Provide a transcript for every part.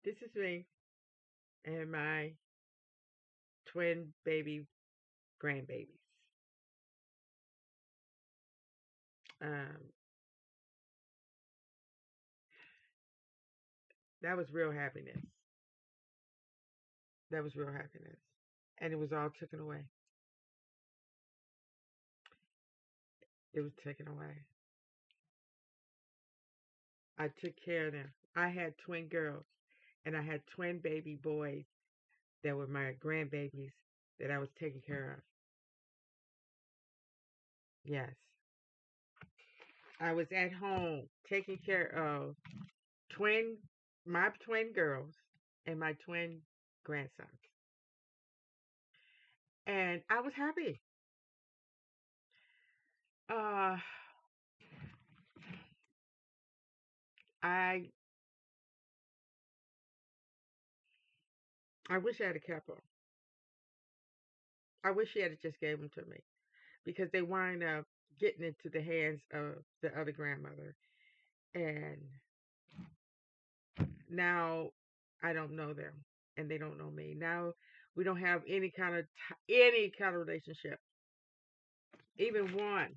This is me and my twin baby grandbabies. Um, that was real happiness. That was real happiness. And it was all taken away. It was taken away. I took care of them. I had twin girls and I had twin baby boys that were my grandbabies that I was taking care of. Yes. I was at home taking care of twin my twin girls and my twin grandsons. And I was happy. Uh I I wish I had kept them. I wish she had just gave them to me because they wind up getting into the hands of the other grandmother, and now I don't know them, and they don't know me. Now we don't have any kind of relationship. Even one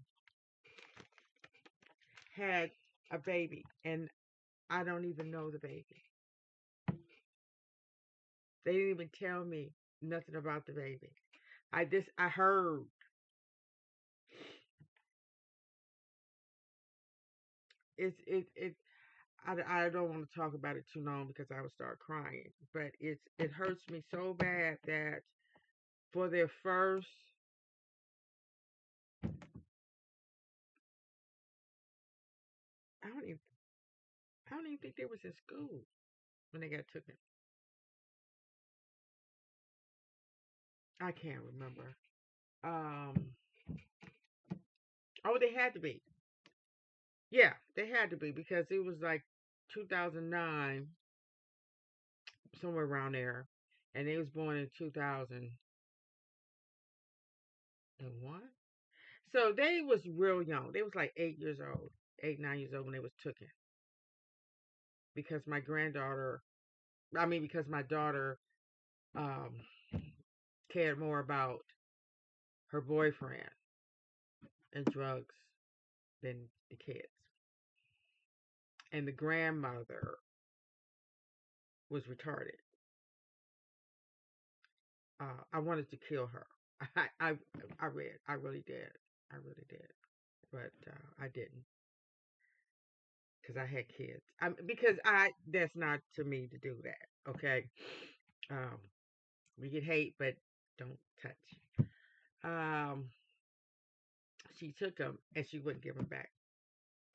had a baby, and I don't even know the baby. They didn't even tell me nothing about the baby. I heard. It I don't want to talk about it too long because I would start crying. But it hurts me so bad that for their first, I don't even I don't even think they was in school when they got taken. I can't remember. Um, oh, they had to be. Yeah, they had to be because it was like 2009, somewhere around there, and they was born in 2001. So they was real young. They was like 8 years old, 8, 9 years old when they was taken because my granddaughter because my daughter um, cared more about her boyfriend and drugs than the kids. And the grandmother was retarded. I wanted to kill her. I, I, I really did. I really did. But I didn't because I had kids. Because that's not to me to do that. Okay. Um, we get hate, but don't touch. Um, she took them and she wouldn't give them back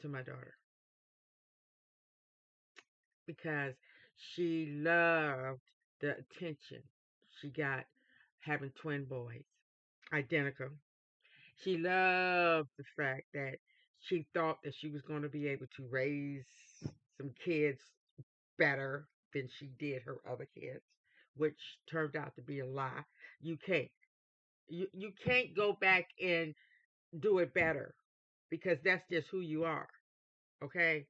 to my daughter because she loved the attention she got having twin boys, identical. She loved the fact that she thought that she was going to be able to raise some kids better than she did her other kids, which turned out to be a lie. You can't. You can't go back and do it better because that's just who you are. Okay?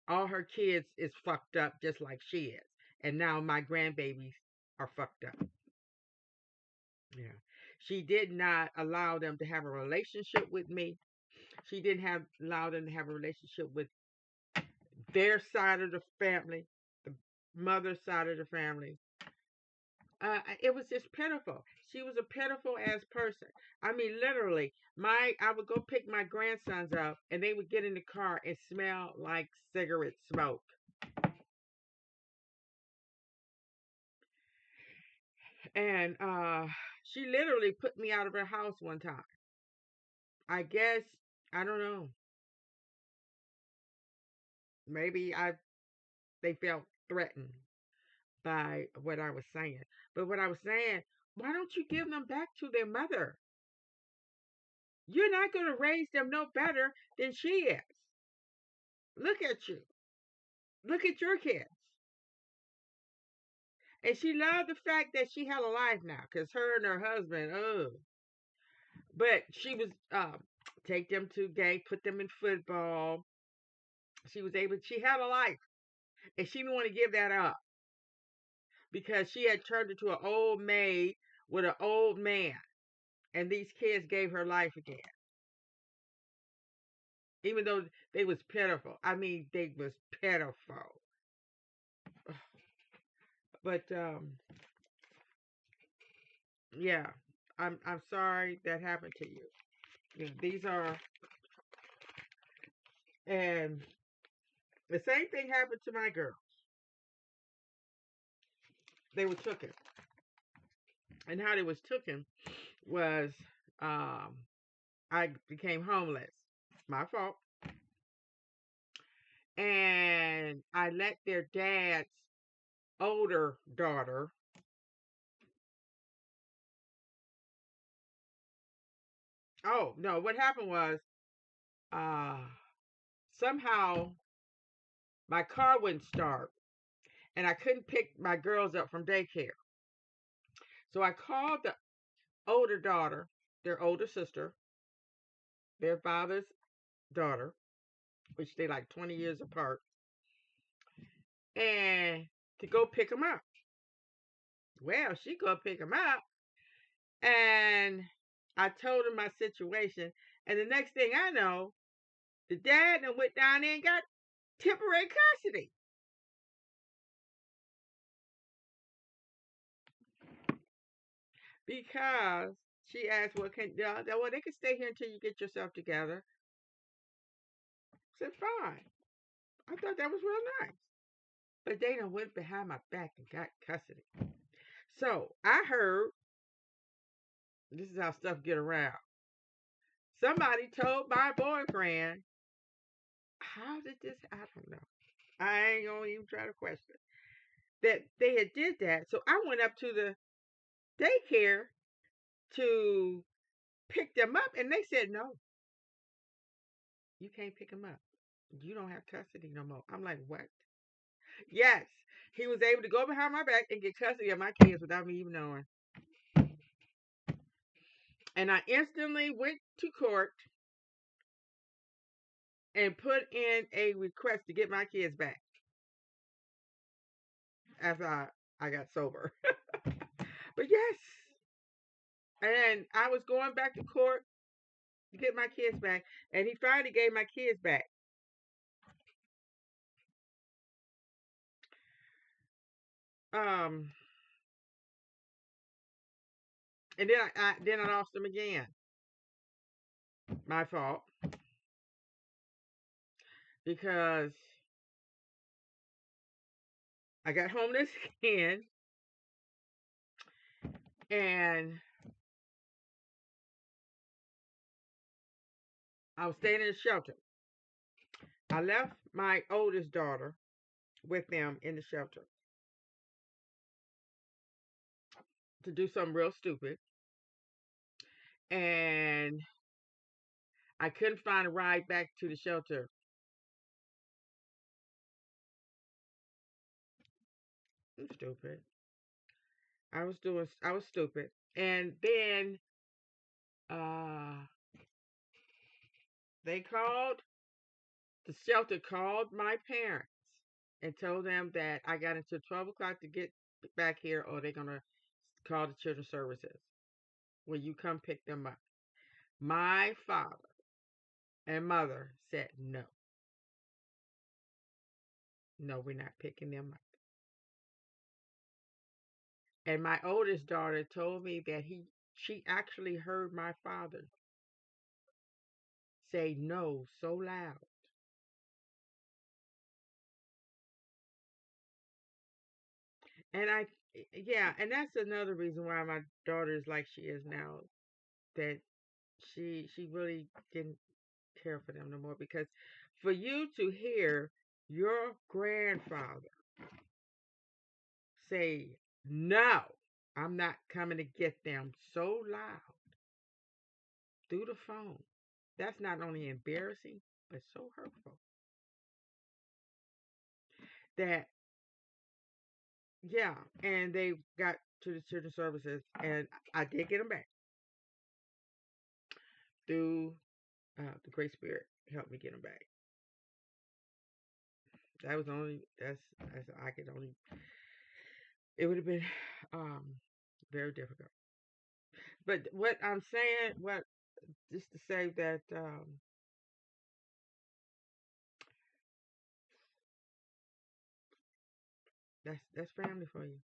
All her kids is fucked up just like she is. And now my grandbabies are fucked up. Yeah. She did not allow them to have a relationship with me. She didn't have allow them to have a relationship with their side of the family, the mother's side of the family. It was just pitiful. She was a pitiful ass person. I mean, literally, I would go pick my grandsons up, and they would get in the car and smell like cigarette smoke. And she literally put me out of her house one time. I guess I don't know. Maybe I they felt threatened by what I was saying. But what I was saying, why don't you give them back to their mother? You're not going to raise them no better than she is. Look at you. Look at your kids. And she loved the fact that she had a life now because her and her husband, oh. But she was, take them to game, put them in football. She was able, she had a life. And she didn't want to give that up because she had turned into an old maid with an old man. And these kids gave her life again. Even though they was pitiful. I mean, they was pitiful. But yeah, I'm sorry that happened to you. These are, and the same thing happened to my girls. They were taken, and how they was taken was, um, I became homeless. It's my fault, and I let their dad's older daughter. Oh no, what happened was, uh, somehow my car wouldn't start, and I couldn't pick my girls up from daycare. So I called the older daughter, their older sister, their father's daughter, which they like 20 years apart, and to go pick them up. Well, she go pick them up, and I told her my situation. And the next thing I know, the dad and went down there and got temporary custody because she asked, "Well, well, they can stay here until you get yourself together." I said, "Fine." I thought that was real nice, but they done went behind my back and got custody. So I heard, this is how stuff get around. Somebody told my boyfriend, how did this? I don't know. I ain't gonna even try to question that they had did that. So I went up to the daycare to pick them up, and they said no, you can't pick them up. You don't have custody no more. I'm like, what? Yes, he was able to go behind my back and get custody of my kids without me even knowing. And I instantly went to court and put in a request to get my kids back after I got sober. But yes, and I was going back to court to get my kids back, and he finally gave my kids back. Um, and then I lost them again. My fault because I got homeless again, and I was staying in a shelter. I left my oldest daughter with them in the shelter to do something real stupid, and I couldn't find a ride back to the shelter. I'm stupid. I was stupid. And then uh they called the shelter called my parents and told them that I got until 12 o'clock to get back here, or they're gonna call the children's services. Will you come pick them up? My father and mother said no. No, we're not picking them up. And my oldest daughter told me that she actually heard my father say no so loud. And yeah, and that's another reason why my daughter is like she is now. That she really didn't care for them no more, because for you to hear your grandfather say no, I'm not coming to get them so loud through the phone, that's not only embarrassing but so hurtful. That yeah, and they got to the children's services, and I did get them back through the Great Spirit helped me get them back. That was only that's I could only. It would have been um very difficult. But what I'm saying, what just to say that that's family for you,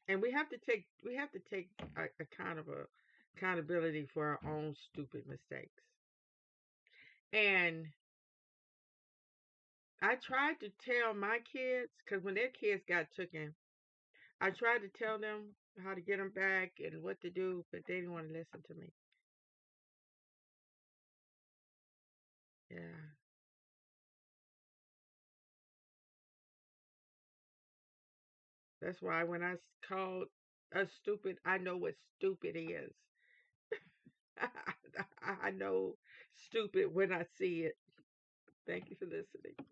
and we have to take a kind of a accountability for our own stupid mistakes. And I tried to tell my kids because when their kids got taken, I tried to tell them how to get them back and what to do, but they didn't want to listen to me. Yeah, that's why when called us stupid, I know what stupid is. I know stupid when I see it. Thank you for listening.